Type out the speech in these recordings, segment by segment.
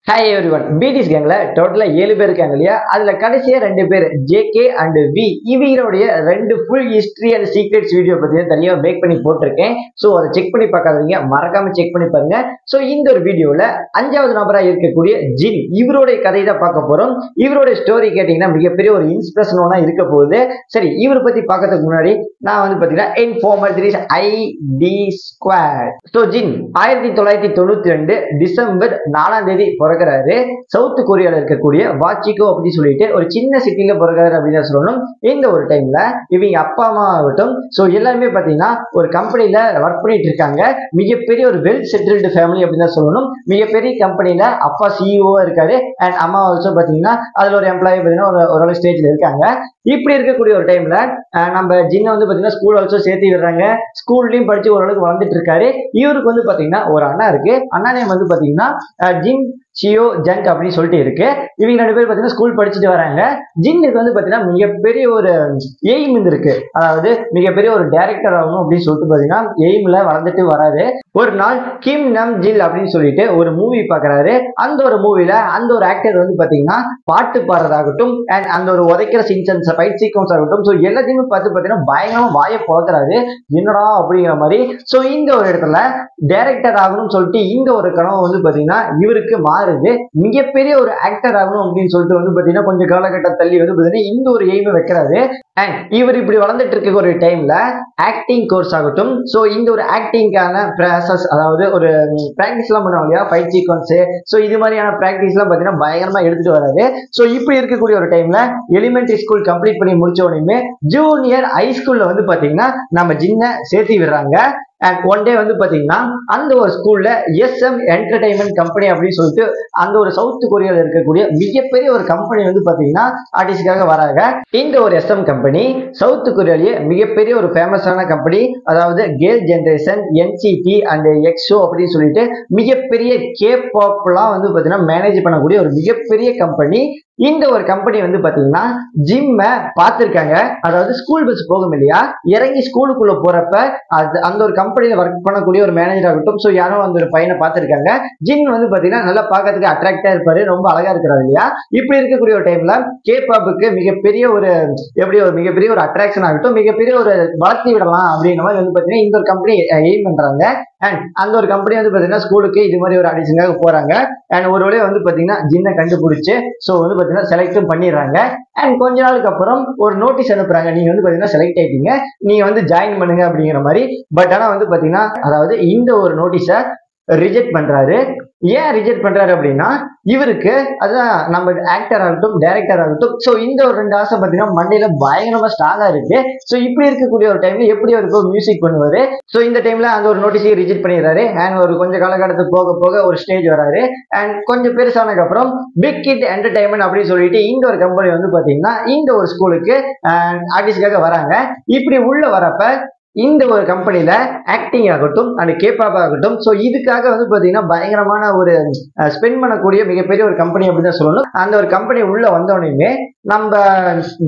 Hi everyone, BTS கேங்ல டோட்டலா 7 பேர் இருக்காங்க இல்லையா? அதுல கடைசியா 2 பேர் JK and V இவங்களுடைய 2 full history and secrets video பத்தி தனியா மேக் பண்ணி போட்டிருக்கேன். சோ அதை செக் பண்ணி பார்க்காதவங்க மறக்காம செக் பண்ணி பாருங்க. சோ இந்த ஒரு வீடியோல 5வது நபரா இருக்கக்கூடிய ஜின் இவருடைய கதை தான் பார்க்க போறோம். இவருடைய ஸ்டோரி கேட்டீங்கன்னா மிகப்பெரிய ஒரு இன்ஸ்பிரேஷனா இருக்க போகுது. சரி, இவரை பத்தி பார்க்கிறதுக்கு முன்னாடி நான் வந்து பாத்தீங்கன்னா informal this ID squad. So ஜின் 1992 டிசம்பர் 4ஆம் தேதி சவுத் கொரியால இருக்கக்கூடிய வாச்சிகோ அப்படின்னு சொல்லிட்டு ஒரு சின்ன சிட்டில பிறகுறாரு அப்படின்னு சொல்லணும். இந்த ஒரு டைம்ல இவங்க அப்பா அம்மா ஆகட்டும் சோ எல்லாருமே பாத்தீங்கன்னா ஒரு கம்பெனில ஒர்க் பண்ணிட்டு இருக்காங்க. மிகப்பெரிய ஒரு வெல் செட்டில்டு ஃபேமிலி அப்படின்னு சொல்லணும். மிகப்பெரிய கம்பெனில அப்பா CEO இருக்காரு அண்ட் அம்மா ஆல்சோ பாத்தீங்கன்னா அதுல ஒரு எம்ப்ளாயி பாத்தீங்கன்னா ஒரு ஸ்டேஜ்ல இருக்காங்க. இப்படி இருக்கக்கூடிய ஒரு டைம்ல நம்ம ஜின்ன வந்து பாத்தீங்கன்னா ஸ்கூல் ஆல்சோ சேர்த்து விடுறாங்க. ஸ்கூல்லயும் படிச்சு ஓரளவுக்கு வளர்ந்துட்டு இருக்காரு. இவருக்கு வந்து பாத்தீங்கன்னா ஒரு அண்ணா இருக்கு. அண்ணா நேம் வந்து பாத்தீங்கன்னா ஜின் சியோ ஜங்க் அப்படின்னு சொல்லிட்டு இருக்கு. இவங்க 2 பேர் பாத்தீங்கன்னா ஸ்கூல் படிச்சுட்டு வராங்க. ஜின்னுக்கு வந்து பாத்தீங்கன்னா மிகப்பெரிய ஒரு எய்ம் இருக்கு. அதாவது மிகப்பெரிய ஒரு டைரக்டர் ஆகணும் அப்படின்னு சொல்லிட்டு பாத்தீங்கன்னா எய்ம்ல வளர்ந்துட்டு வராரு. ஒரு நாள் கிம் நம் ஜில் அப்படின்னு சொல்லிட்டு ஒரு மூவி பாக்குறாரு. அந்த ஒரு மூவில அந்த ஒரு ஆக்டர் வந்து பாத்தீங்கன்னா பாட்டு பாடுறதாகட்டும் அண்ட் அந்த ஒரு உதைக்கிற சீன்ஸ் ஃபைட் சீக்வன்ஸ் ஆகட்டும் சோ எல்லாத்தையுமே பார்த்து பாத்தீங்கன்னா பயங்கரமா வாயை பொழக்கிறாரு. என்னடா அப்படிங்கிற மாதிரி. சோ இந்த ஒரு இடத்துல டைரக்டர் ஆகணும்னு சொல்லிட்டு இந்த ஒரு கனவு வந்து பாத்தீங்கன்னா இவருக்கு மாறுது. மிகப்பெரிய ஒரு ஆக்டர் ஆகணும் அப்படின்னு சொல்லிட்டு வந்து பாத்தீங்கன்னா கொஞ்சம் காலகட்டம் தள்ளி வந்து பாத்தீங்கன்னா இந்த ஒரு எய்மை வைக்கிறாரு. அண்ட் இவர் இப்படி வளர்ந்துட்டு இருக்க ஒரு டைம்ல ஆக்டிங் கோர்ஸ் ஆகட்டும் சோ இந்த ஒரு ஆக்டிங்கான ப்ராசஸ் அதாவது ஒரு பிராக்டிஸ் எல்லாம் பண்ணுவாங்க இல்லையா, ஃபைட் சீக்வன்ஸ் சோ இது மாதிரியான பிராக்டிஸ் எல்லாம் பாத்தீங்கன்னா பயங்கரமா எடுத்துட்டு வராரு. சோ இப்படி இருக்கக்கூடிய ஒரு டைம்ல எலிமெண்டரி ஸ்கூல் கம்ப்ளீட் பண்ணி முடிச்ச உடனே ஜூனியர் ஹை ஸ்கூல்ல வந்து பாத்தீங்கன்னா நம்ம ஜின்ன சேர்த்து விடுறாங்க. அண்ட் ஒன் டே வந்து பாத்தீங்கன்னா அந்த ஒரு ஸ்கூல்ல SM என்டர்டைன்மெண்ட் கம்பெனி அப்படின்னு சொல்லிட்டு அந்த ஒரு சவுத் கொரியால இருக்கக்கூடிய மிகப்பெரிய ஒரு கம்பெனி வந்து பாத்தீங்கன்னா ஆர்டிஸ்டுக்காக வராங்க. இந்த ஒரு SM கம்பெனி சவுத் கொரியாலேயே மிகப்பெரிய ஒரு ஃபேமஸான கம்பெனி. அதாவது girl generation NCT and EXO அப்படின்னு சொல்லிட்டு மிகப்பெரிய K-pop எல்லாம் வந்து பாத்தீங்கன்னா மேனேஜ் பண்ணக்கூடிய ஒரு மிகப்பெரிய கம்பெனி. இந்த ஒரு கம்பெனி வந்து பாத்தீங்கன்னா ஜிம்ம பார்த்திருக்காங்க. அதாவது ஸ்கூல் பஸ் போகும் இல்லையா, இறங்கி ஸ்கூலுக்குள்ள போறப்ப அந்த ஒரு கம்பெனில ஒர்க் பண்ணக்கூடிய ஒரு மேனேஜர் ஆகட்டும் சோ யாரும் அந்த ஒரு பையனை பார்த்திருக்காங்க. ஜின் வந்து பாத்தீங்கன்னா நல்லா பார்க்கறதுக்கு அட்ராக்டா இருப்பாரு, ரொம்ப அழகா இருக்கிறாரு இல்லையா. இப்படி இருக்கக்கூடிய ஒரு டைம்ல K-pop மிகப்பெரிய ஒரு எப்படி ஒரு மிகப்பெரிய ஒரு அட்ராக்ஷன் ஆகட்டும் மிகப்பெரிய ஒரு வளர்த்தி விடலாம் அப்படின்ற மாதிரி வந்து பாத்தீங்கன்னா இந்த ஒரு கம்பெனி எய்ம் பண்றாங்க. அண்ட் அந்த ஒரு கம்பெனி வந்து பாத்தீங்கன்னா ஸ்கூலுக்கு இது மாதிரி ஒரு ஆடிஷனுக்காக போறாங்க. அண்ட் ஒரு வேளையை வந்து பாத்தீங்கன்னா ஜின்னை கண்டுபிடிச்சு சோ வந்து பாத்தீங்கன்னா செலக்டும் பண்ணிடுறாங்க. அண்ட் கொஞ்ச நாளுக்கு அப்புறம் ஒரு நோட்டீஸ் அனுப்புறாங்க, நீங்க வந்து பாத்தீங்கன்னா செலக்ட் ஆயிட்டீங்க, நீங்க வந்து ஜாயின் பண்ணுங்க அப்படிங்கிற மாதிரி. பட் ஆனா வந்து பாத்தீங்கன்னா அதாவது இந்த ஒரு நோட்டீஸை ரிஜெக்ட் பண்றாரு. ஏன் ரிஜெக்ட் பண்றாரு அப்படின்னா இவருக்கு அதான் நம்ம ஆக்டர் ஆகட்டும் டைரக்டர் ஆகட்டும் சோ இந்த ஒரு 2 ஆசை பாத்தீங்கன்னா மண்டையில பயங்கரமா ஸ்ட்ராங்கா இருக்கு. சோ இப்படி இருக்கக்கூடிய ஒரு டைம்ல எப்படி அவருக்கு மியூசிக் பண்ணுவாரு. சோ இந்த டைம்ல அந்த ஒரு நோட்டீஸை ரிஜெக்ட் பண்ணிடுறாரு. அண்ட் ஒரு கொஞ்சம் காலகட்டத்துக்கு போக போக ஒரு ஸ்டேஜ் வராரு. அண்ட் கொஞ்சம் பெருசானதுக்கு அப்புறம் பிக் கிட் என்டர்டைன்மெண்ட் அப்படின்னு சொல்லிட்டு இந்த ஒரு கம்பெனி வந்து பாத்தீங்கன்னா இந்த ஒரு ஸ்கூலுக்கு ஆர்டிஸ்டுக்காக வராங்க. இப்படி உள்ள வரப்ப இந்த ஒரு கம்பெனில ஆக்டிங் ஆகட்டும் அண்ட் K-pop ஆகட்டும் சோ இதுக்காக வந்து பாத்தீங்கன்னா பயங்கரமான ஒரு ஸ்பெண்ட் பண்ணக்கூடிய மிகப்பெரிய ஒரு கம்பெனி அப்படின்னு தான் சொல்லணும். அந்த ஒரு கம்பெனி உள்ள வந்தோடனே நம்ம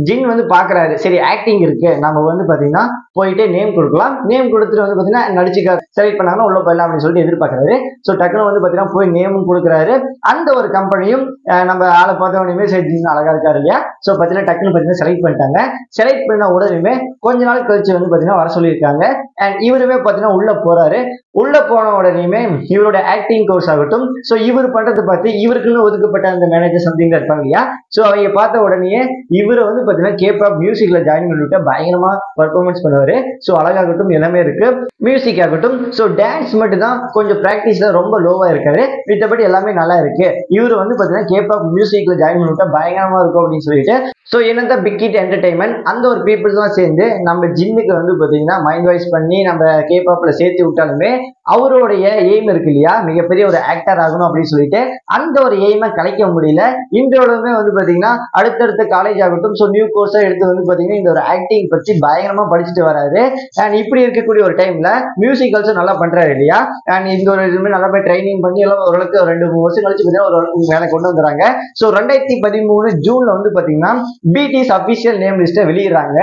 ஜின் வந்து பாக்குறாரு, சரி ஆக்டிங் இருக்கு, நம்ம வந்து பாத்தீங்கன்னா போயிட்டு நேம் கொடுக்கலாம், நேம் கொடுத்துட்டு வந்து பாத்தீங்கன்னா நடிச்சுக்க செலக்ட் பண்ணாங்கன்னா உள்ள போயிடலாம் அப்படின்னு சொல்லிட்டு எதிர்பார்க்கறாரு. சோ டக்குனு வந்து பாத்தீங்கன்னா போய் நேமும் கொடுக்குறாரு. அந்த ஒரு கம்பெனியும் நம்ம ஆளை பார்த்த உடனே சரி ஜின் அழகா இருக்காரு இல்லையா சோ பாத்தீங்கன்னா டக்குனு பாத்தீங்கன்னா செலக்ட் பண்ணிட்டாங்க. செலக்ட் பண்ண உடனே கொஞ்ச நாள் கழிச்சு வந்து பாத்தீங்கன்னா வர சொல்லி அண்ட் இவருமே பாத்தீங்கன்னா உள்ள போறாரு. உள்ள போன உடனே இவரோட ஆக்டிங் கோர்ஸ் ஆகட்டும் சோ இவர் பண்றது பார்த்து இவருக்குன்னு ஒதுக்கப்பட்ட அந்த மேனேஜர் சம்திங் இருப்பாங்க இல்லையா சோ அவங்க பார்த்த உடனே இவரை வந்து பாத்தீங்கன்னா K-pop மியூசிக்ல ஜாயின் பண்ணிவிட்டு பயங்கரமா பெர்ஃபார்மன்ஸ் பண்ணுவாரு. சோ அழகாகட்டும் எல்லாமே இருக்கு, மியூசிக் ஆகட்டும் சோ டான்ஸ் மட்டும் தான் கொஞ்சம் பிராக்டிஸ்ல ரொம்ப லோவா இருக்காரு. மித்தபடி எல்லாமே நல்லா இருக்கு. இவரு வந்து பாத்தீங்கன்னா K-pop மியூசிக்ல ஜாயின் பண்ணிவிட்டா பயங்கரமா இருக்கும் அப்படின்னு சொல்லிட்டு சோ என்னந்த பிக் கிட் என்டர்டைன்மெண்ட் அந்த ஒரு பீப்புள்ஸ் தான் சேர்ந்து நம்ம ஜின்னுக்கு வந்து பாத்தீங்கன்னா மைண்ட் வாய்ஸ் பண்ணி நம்ம K-popல சேர்த்து விட்டாலுமே அவருடைய எய்ம் இருக்கு இல்லையா மிகப்பெரிய ஒரு ஆக்டர் ஆகணும் அப்படின்னு சொல்லிட்டு அந்த ஒரு எய்மை கலைக்க முடியல. இன்றோடமே வந்து பாத்தீங்கன்னா அடுத்தடுத்த காலேஜ் ஆகட்டும் சோ நியூ கோர்ஸா எடுத்து வந்து பாத்தீங்கன்னா இந்த ஒரு ஆக்டிங் பத்தி பயங்கரமா படிச்சுட்டு வராரு. அண்ட் இப்படி இருக்கக்கூடிய ஒரு டைம்ல மியூசிக் ஆல்சோ நல்லா பண்றாரு இல்லையா. அண்ட் இந்த ஒரு இதுமே நல்லா போய் ட்ரைனிங் பண்ணி எல்லாம் ஓரளவுக்கு 2-3 வருஷம் கழிச்சு பாத்தீங்கன்னா ஒரு வேலை கொண்டு வந்துறாங்க. சோ 2013 ஜூன்ல வந்து பாத்தீங்கன்னா BTS அபிஷியல் நேம் லிஸ்ட்டை வெளியிடுறாங்க.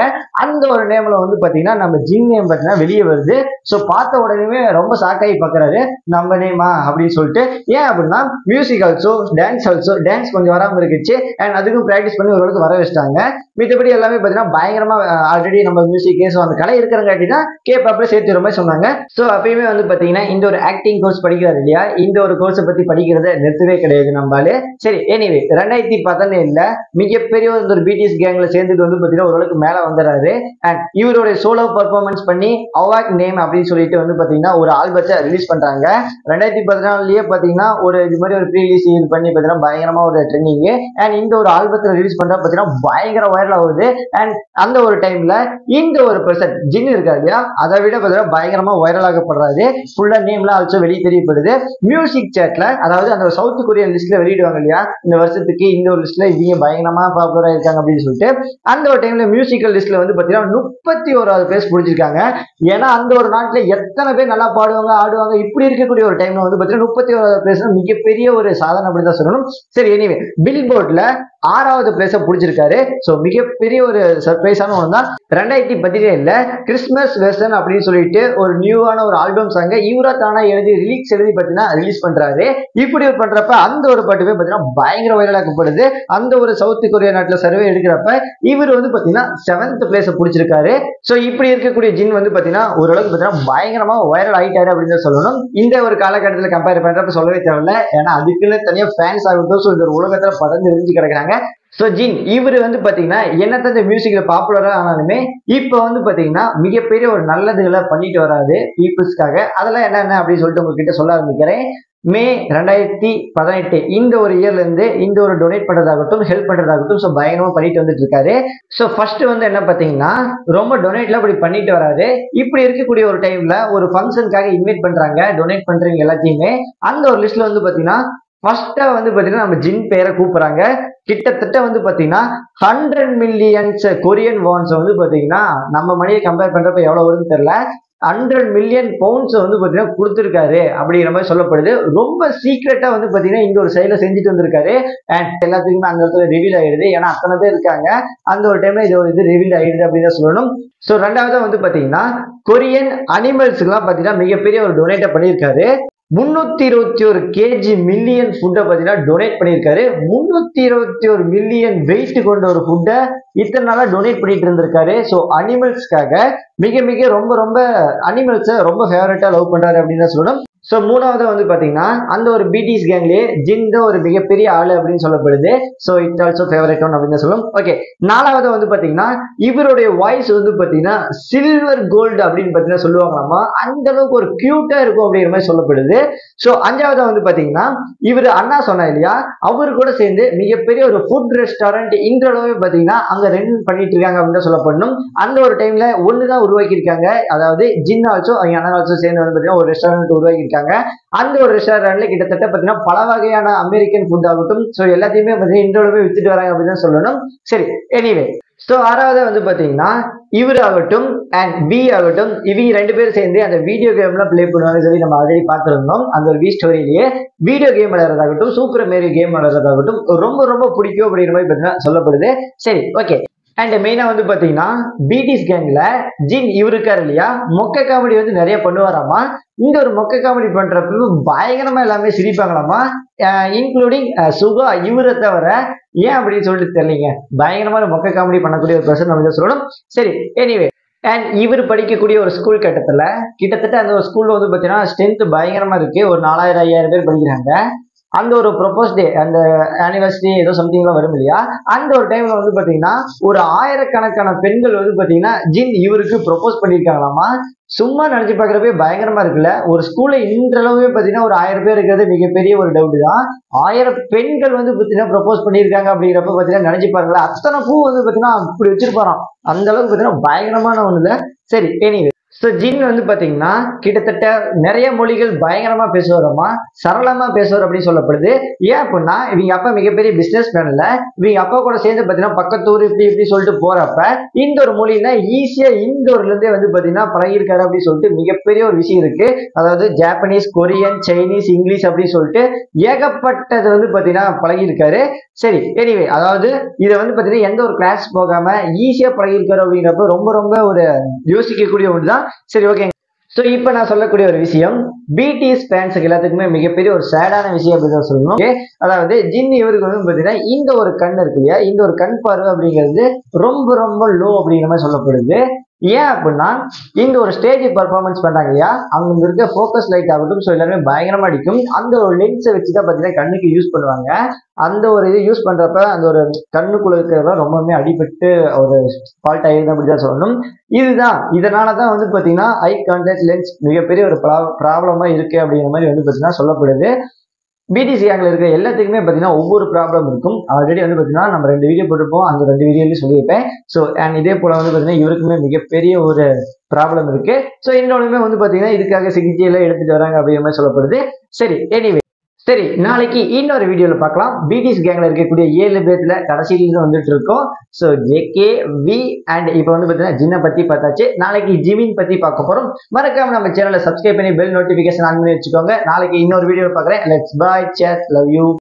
அந்த ஒரு நேம்ல வந்து பாத்தீங்கன்னா நம்ம ஜின் நேம் பாத்தீங்கன்னா வெளியே வருது. சோ பார்த்த உடனே ரொம்ப ஷாக்காகி பாக்குறாரு, நம்ம நேமா அப்படின்னு சொல்லிட்டு. ஏன் அப்படின்னா மியூசிக் ஆல்சோ டான்ஸ் கொஞ்சம் வராம இருக்குச்சு, அண்ட் அதுக்கும் பிராக்டிஸ் பண்ணி ஓரளவுக்கு வர வச்சிட்டாங்க. மித்தபடி எல்லாமே பாத்தீங்கன்னா பயங்கரமா ஆல்ரெடி நம்ம மியூசிக் ஸோ அந்த கலை இருக்கிறங்காட்டி தான் கேப்பாப்ல சேர்த்துற மாதிரி சொன்னாங்க. ஸோ அப்பயுமே வந்து பாத்தீங்கன்னா இந்த ஒரு ஆக்டிங் கோர்ஸ் படிக்கிறாரு இல்லையா, இந்த ஒரு கோர்ஸை பத்தி படிக்கிறத நிறுத்தவே கிடையாது நம்மளால. சரி, எனிவே 2017 மிகப்பெரிய ஒரு பிடிஎஸ் கேங்ல சேர்ந்துட்டு வந்து பாத்தீங்கன்னா ஓரளவுக்கு மேல வந்துடுறாரு. அண்ட் இவருடைய சோலோ பர்ஃபார்மன்ஸ் பண்ணி அவாக் நேம் அப்படின்னு சொல்லிட்டு வந்து பாத்தீங்கன்னா ஒரு ஆல்பத்தை ரிலீஸ் பண்றாங்க. 2014 பாத்தீங்கன்னா ஒரு இது மாதிரி ஒரு ப்ரீ ரிலீஸ் பண்ணி பாத்தீங்கன்னா பயங்கரமா ஒரு ட்ரெண்டிங். அண்ட் இந்த ஒரு ஆல்பத்தை ரிலீஸ் பண்ற பாத்தீங்கன்னா பயங்கர வைரல் ஆகுது. அண்ட் அந்த ஒரு டைம்ல இந்த ஒரு பர்சன் ஜின் இருக்காரு இல்லையா, அதை விட பாத்தீங்கன்னா பயங்கரமா வைரல் ஆகப்படுறாரு. ஃபுல்லா நேம்ல ஆல்சோ வெளியே தெரியப்படுது. மியூசிக் சேட்ல, அதாவது அந்த சவுத் கொரியன் லிஸ்ட்ல வெளியிடுவாங்க இல்லையா, இந்த வருஷத்துக்கு இந்த ஒரு லிஸ்ட்ல இவங்க பயங்கரமா பாப்புலரா இருக்காங்க அப்படின்னு சொல்லிட்டு. அந்த ஒரு டைம்ல மியூசிக்கல் லிஸ்ட்ல வந்து பாத்தீங்கன்னா 31வது பிளேஸ் பிடிச்சிருக்காங்க. ஏன்னா அந்த ஒரு நாட்டுல எத்தனை பேர் நல்லா பாடுவாங்க ஆடுவாங்க, இப்படி இருக்கக்கூடிய ஒரு டைம்ல வந்து பாத்தீங்கன்னா 31வது பிளேஸ் மிகப்பெரிய ஒரு சாதனை அப்படின்னு தான் சொல்லணும். சரி, எனிவே பில் போர்ட்ல 6வது பிளேஸ பிடிச்சிருக்காரு. சோ மிகப்பெரிய ஒரு சர்ப்ரைஸான ஒன்று தான். 2017 கிறிஸ்மஸ் வெர்ஷன் அப்படின்னு சொல்லிட்டு ஒரு நியூவான ஒரு ஆல்பம் சாங்க இவரா தானா எழுதி பாத்தீங்கன்னா ரிலீஸ் பண்றாரு. இப்படி பண்றப்ப அந்த ஒரு பாட்டுமே பாத்தீங்கன்னா பயங்கர வைரலாக்கப்படுது. அந்த ஒரு சவுத் கொரியா நாட்டுல சர்வே எடுக்கிறப்ப இவர் வந்து பாத்தீங்கன்னா 7th பிளேஸ பிடிச்சிருக்காரு. சோ இப்படி இருக்கக்கூடிய ஜின் வந்து பாத்தீங்கன்னா ஓரளவுக்கு பாத்தீங்கன்னா பயங்கரமா வைரல் ஆயிட்டாரு அப்படின்னு சொல்லணும். இந்த ஒரு காலகட்டத்தில் கம்பேர் பண்றப்ப சொல்லவே தேவையில்ல. ஏன்னா அதுக்குன்னு தனியா ஃபேன்ஸ் ஆகட்டும், ஸோ இந்த உலகத்துல படர்ந்து எரிஞ்சு கிடக்குறாங்க. சோ ஜின் இவர் வந்து பாத்தீங்கன்னா என்னத்த மியூசிக்ல பாப்புலரா ஆனாலுமே இப்ப வந்து பாத்தீங்கன்னா மிகப்பெரிய ஒரு நல்லதுகளை பண்ணிட்டு வராது பீப்புள்ஸ்க்காக. அதெல்லாம் என்னென்ன அப்படின்னு சொல்லிட்டு உங்ககிட்ட சொல்ல ஆரம்பிக்கிறேன். மே 2018 இந்த ஒரு இயர்ல இருந்து இந்த ஒரு டொனேட் பண்றதாகட்டும், ஹெல்ப் பண்றதாகட்டும் ஸோ பயங்கரமா பண்ணிட்டு வந்துட்டு இருக்காரு. ஸோ ஃபர்ஸ்ட் வந்து என்ன பாத்தீங்கன்னா ரொம்ப டொனேட்ல அப்படி பண்ணிட்டு வராரு. இப்படி இருக்கக்கூடிய ஒரு டைம்ல ஒரு ஃபங்க்ஷனுக்காக இன்வைட் பண்றாங்க, டொனேட் பண்றவங்க எல்லாத்தையுமே. அந்த ஒரு லிஸ்ட்ல வந்து பாத்தீங்கன்னா ஃபர்ஸ்டா வந்து பாத்தீங்கன்னா நம்ம ஜின் பேரை கூப்பிடுறாங்க. கிட்டத்தட்ட வந்து பாத்தீங்கன்னா 100 மில்லியன்ஸ் கொரியன் வான்ஸ் வந்து பாத்தீங்கன்னா நம்ம மணியை கம்பேர் பண்றப்ப எவ்வளவு வருதுன்னு தெரியல, 100 மில்லியன் பவுண்ட்ஸ் வந்து பாத்தீங்கன்னா கொடுத்திருக்காரு அப்படிங்கிற மாதிரி சொல்லப்படுது. ரொம்ப சீக்கிரட்டா வந்து பாத்தீங்கன்னா இந்த ஒரு செயலை செஞ்சுட்டு வந்திருக்காரு. அண்ட் எல்லாத்துக்குமே அந்த இடத்துல ரிவீல் ஆயிடுது. ஏன்னா அத்தனை பேர் இருக்காங்க, அந்த ஒரு டைம்ல இது ஒரு இது ரிவீல் ஆயிடுது அப்படின்னு தான் சொல்லணும். ஸோ ரெண்டாவது வந்து பாத்தீங்கன்னா கொரியன் அனிமல்ஸ்க்கு எல்லாம் பாத்தீங்கன்னா மிகப்பெரிய ஒரு டொனேட்டை பண்ணியிருக்காரு. 321 கேஜி மில்லியன் ஃபுட்டை பாத்தீங்கன்னா டொனேட் பண்ணியிருக்காரு. 321 மில்லியன் வெயிட் கொண்ட ஒரு ஃபுட்டை இத்தனை நாளா டொனேட் பண்ணிட்டு இருந்திருக்காரு. ஸோ அனிமல்ஸ்க்காக மிக மிக ரொம்ப ரொம்ப அனிமல்ஸை ரொம்ப ஃபேவரட்டா லவ் பண்றாரு அப்படின்னு தான் சொல்லணும். ஸோ மூணாவது வந்து பாத்தீங்கன்னா அந்த ஒரு பிடிஎஸ் கேங்லயே ஜின் தான் ஒரு மிகப்பெரிய ஆளு அப்படின்னு சொல்லப்படுது. So it also favourite one அப்படின்னு சொல்லணும். ஓகே, நாலாவது வந்து பாத்தீங்கன்னா இவருடைய வாய்ஸ் வந்து பாத்தீங்கன்னா சில்வர் கோல்டு அப்படின்னு பாத்தீங்கன்னா சொல்லுவாங்களாமா. அந்த அளவுக்கு ஒரு கியூட்டா இருக்கும் அப்படிங்கிற மாதிரி சொல்லப்படுது. ஸோ அஞ்சாவது வந்து பாத்தீங்கன்னா இவர் அண்ணா சொன்னா இல்லையா, அவரு கூட சேர்ந்து மிகப்பெரிய ஒரு ஃபுட் ரெஸ்டாரண்ட் இன்றளவே பாத்தீங்கன்னா அங்க ரன் பண்ணிட்டு இருக்காங்க அப்படின்னு தான் சொல்லப்படணும். அந்த ஒரு டைம்ல ஒண்ணுதான் உருவாக்கி இருக்காங்க. அதாவது ஜின் ஆல்சோ அவங்க அண்ணா ஆல்சோ சேர்ந்து வந்து பாத்தீங்கன்னா ஒரு ரெஸ்டாரண்ட் உருவாக்கி இருக்காங்க. அந்த ஒரு ரெஸ்டாரண்ட்ல கிட்டத்தட்ட பாத்தீங்கன்னா பல வகையான அமெரிக்கன் ஃபுட் ஆகட்டும் ஸோ எல்லாத்தையுமே இன்றளவே வித்துட்டு வராங்க அப்படின்னு சொல்லணும். சரி, எனிவே ஸோ ஆறாவது வந்து பாத்தீங்கன்னா இவர் ஆகட்டும் அண்ட் பி ஆகட்டும் இவங்க ரெண்டு பேரும் சேர்ந்து அந்த வீடியோ கேம்லாம் பிளே பண்ணுவாங்க சொல்லி நம்ம ஆல்ரெடி பார்த்துருந்தோம். அந்த ஒரு வி ஸ்டோரியிலேயே வீடியோ கேம் விளையாடுறதாகட்டும், சூப்பர் மேரியோ கேம் விளையாடுறதாகட்டும் ரொம்ப ரொம்ப பிடிக்கும் அப்படிங்கிற மாதிரி பார்த்தீங்கன்னா சொல்லப்படுது. சரி, ஓகே. அண்ட் மெயினா வந்து பாத்தீங்கன்னா பிடிஎஸ் கேங்ல ஜின் இவருக்காரு இல்லையா, மொக்க காமெடி வந்து நிறைய பண்ணுவாராமா. இந்த ஒரு மொக்க காமெடி பண்றப்ப பயங்கரமா எல்லாமே சிரிப்பாங்களாமா, இன்க்ளூடிங் சுகா இவரை தவிர. ஏன் அப்படின்னு சொல்லிட்டு தெரியலீங்க, பயங்கரமான மொக்க காமெடி பண்ணக்கூடிய ஒரு பர்சன் நம்ம சொல்லணும். சரி, எனிவே அண்ட் இவர் படிக்கக்கூடிய ஒரு ஸ்கூல் கட்டத்துல கிட்டத்தட்ட அந்த ஒரு ஸ்கூல்ல வந்து பாத்தீங்கன்னா ஸ்ட்ரென்த் பயங்கரமா இருக்கு. ஒரு 4000-5000 பேர் படிக்கிறாங்க. அந்த ஒரு ப்ரொபோஸ் டே, அந்த ஆனிவர்சரி ஏதோ சம்திங்லாம் வரும் இல்லையா, அந்த ஒரு டைம்ல வந்து பாத்தீங்கன்னா ஒரு 1000கணக்கான பெண்கள் வந்து பாத்தீங்கன்னா ஜின் இவருக்கு ப்ரொபோஸ் பண்ணியிருக்காங்களாமா. சும்மா நினைச்சு பாக்குறப்பே பயங்கரமா இருக்குல்ல. ஒரு ஸ்கூல்ல இன்றளவே பாத்தீங்கன்னா ஒரு 1000 பேர் இருக்கிறது மிகப்பெரிய ஒரு டவுட் தான். 1000 பெண்கள் வந்து பாத்தீங்கன்னா ப்ரொபோஸ் பண்ணியிருக்காங்க அப்படிங்கிறப்ப பாத்தீங்கன்னா நினைச்சு பாருங்களேன், அத்தனை பூ வந்து பாத்தீங்கன்னா அப்படி வச்சிருப்பாராம். அந்த அளவுக்கு பாத்தீங்கன்னா பயங்கரமான ஒண்ணுல. சரி, எனிவே ஸோ ஜின் வந்து பாத்தீங்கன்னா கிட்டத்தட்ட நிறைய மொழிகள் பயங்கரமா பேசுவாராமா, சரளமா பேசுவார் அப்படின்னு சொல்லப்படுது. ஏன் அப்படின்னா இவங்க அப்பா மிகப்பெரிய பிசினஸ் மேன் இல்ல, இவங்க அப்பா கூட சேர்ந்து பாத்தீங்கன்னா பக்கத்தூர் இப்படி இப்படி சொல்லிட்டு போறப்ப இந்த ஒரு மொழினா ஈஸியா இந்த ஊர்ல இருந்தே வந்து பாத்தீங்கன்னா பழகிருக்காரு அப்படின்னு சொல்லிட்டு மிகப்பெரிய ஒரு விஷயம் இருக்கு. அதாவது ஜாப்பனீஸ், கொரியன், சைனீஸ், இங்கிலீஷ் அப்படின்னு சொல்லிட்டு ஏகப்பட்டது வந்து பாத்தீங்கன்னா பழகிருக்காரு. சரி, எனிவே அதாவது இதை வந்து பாத்தீங்கன்னா எந்த ஒரு கிளாஸ் போகாம ஈஸியா பழகிருக்காரு அப்படிங்கிறப்ப ரொம்ப ரொம்ப ஒரு யோசிக்கக்கூடிய ஒன்றுதான். சரி, ஓகே. ஸோ இப்போ நான் சொல்லக்கூடிய ஒரு விஷயம் பிடிஎஸ் ஃபேன்ஸுக்கு எல்லாத்துக்குமே மிகப்பெரிய ஒரு சேடான விஷயம் அப்படின்னு சொல்லணும். ஓகே, அதாவது ஜின் இவருக்கு வந்து பார்த்தீங்கன்னா இந்த ஒரு கண் இருக்கு இல்லையா, இந்த ஒரு கண் பார்வை அப்படிங்கிறது ரொம்ப ரொம்ப லோ அப்படிங்கிற மாதிரி சொல்லப்படுது. ஏன் அப்படின்னா இங்க ஒரு ஸ்டேஜ் பர்ஃபார்மன்ஸ் பண்றாங்க இல்லையா, அங்க இருக்க ஃபோக்கஸ் லைட் ஆகட்டும், ஸோ எல்லாருமே பயங்கரமா அடிக்கும். அந்த ஒரு லென்ஸை வச்சுதான் பார்த்தீங்கன்னா கண்ணுக்கு யூஸ் பண்ணுவாங்க. அந்த ஒரு இது யூஸ் பண்றப்ப அந்த ஒரு கண்ணுக்குள்ள இருக்கிறத ரொம்பவுமே அடிபட்டு ஒரு ஃபால்ட் ஆயிருது அப்படிதான் சொல்லணும். இதனாலதான் வந்து பாத்தீங்கன்னா ஐ கான்டாக்ட் லென்ஸ் மிகப்பெரிய ஒரு ப்ராப்ளமா இருக்கு அப்படிங்கிற மாதிரி வந்து பாத்தீங்கன்னா சொல்லப்படுது. பிடிசி கேங்ல இருக்க எல்லாத்துக்குமே பாத்தீங்கன்னா ஒவ்வொரு ப்ராப்ளம் இருக்கும். ஆல்ரெடி வந்து பாத்தீங்கன்னா நம்ம 2 வீடியோ போட்டிருப்போம், அந்த 2 வீடியோலயும் சொல்லியிருப்பேன். ஸோ அண்ட் இதே போல வந்து பாத்தீங்கன்னா இவருக்குமே மிகப்பெரிய ஒரு ப்ராப்ளம் இருக்கு. ஸோ இன்னொன்னுமே வந்து பாத்தீங்கன்னா இதுக்காக சிகிச்சையில எடுத்துட்டு வராங்க அப்படிங்கிற மாதிரி சொல்லப்படுது. சரி, எனிவே சரி, நாளைக்கு இன்னொரு வீடியோல பார்க்கலாம். பிடிஎஸ் கேங்ல இருக்கக்கூடிய 7 பேர்ல கடைசியில வந்துட்டு இருக்கோம். ஸோ ஜேகே, வி அண்ட் இப்போ வந்து பாத்தீங்கன்னா ஜின்னை பத்தி பார்த்தாச்சு. நாளைக்கு ஜிமின் பத்தி பார்க்க போறோம். மறக்காம நம்ம சேனலை சப்ஸ்கிரைப் பண்ணி பெல் நோட்டிபிகேஷன் ஆன் பண்ணி வச்சுக்கோங்க. நாளைக்கு இன்னொரு வீடியோ பார்க்குறேன். Let's bye, chat, love you.